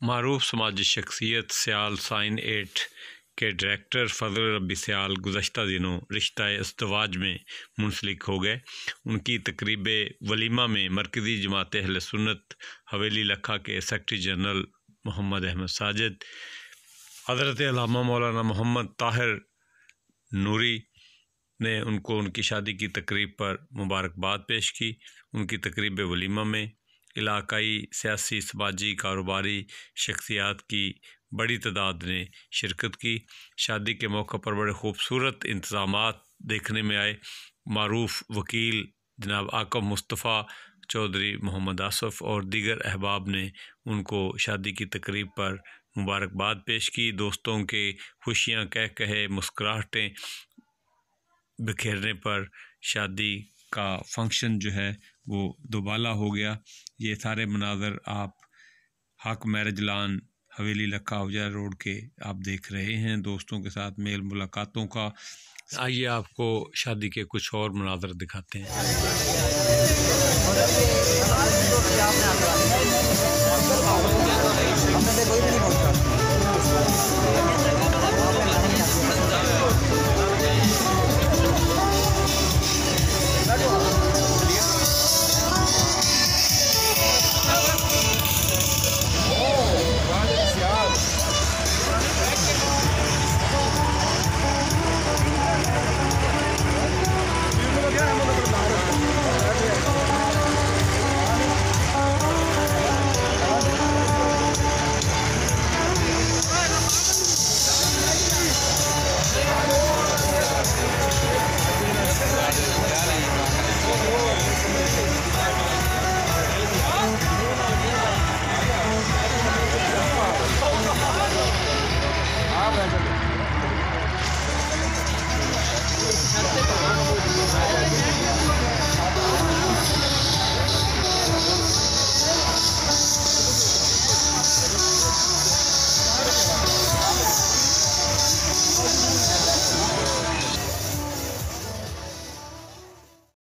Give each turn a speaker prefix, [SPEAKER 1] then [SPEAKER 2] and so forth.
[SPEAKER 1] मारूफ समाजी शख्सियत सियाल साइन 8 के डायरेक्टर फजल रब्बी सियाल गुज़श्ता दिनों रिश्ता इज़्दिवाज में मुंसलिक हो गए। उनकी तकरीब वलीमा में मरकज़ी जमात अहले सुन्नत हवेली लखा के सेक्रेटरी जनरल मोहम्मद अहमद साजिद, हज़रत अल्लामा मौलाना मोहम्मद ताहिर नूरी ने उनको उनकी शादी की तकरीब पर मुबारकबाद पेश की। उनकी तकरीब वलीमा में इलाकाई सियासी, समाजी, कारोबारी शख्सियात की बड़ी तादाद ने शिरकत की। शादी के मौके पर बड़े खूबसूरत इंतज़ामात देखने में आए। मारूफ वकील जनाब आकब मुस्तफ़ा चौधरी, मोहम्मद आसफ़ और दीगर अहबाब ने उनको शादी की तकरीब पर मुबारकबाद पेश की। दोस्तों के खुशियाँ कह कहे मुस्कुराहटें बिखेरने पर शादी का फंक्शन जो है वो दोबाला हो गया। ये सारे मनाज़र आप हक मैरिज लॉन हवेली लखा उजरा रोड के आप देख रहे हैं, दोस्तों के साथ मेल मुलाकातों का। आइए आपको शादी के कुछ और मनाज़र दिखाते हैं।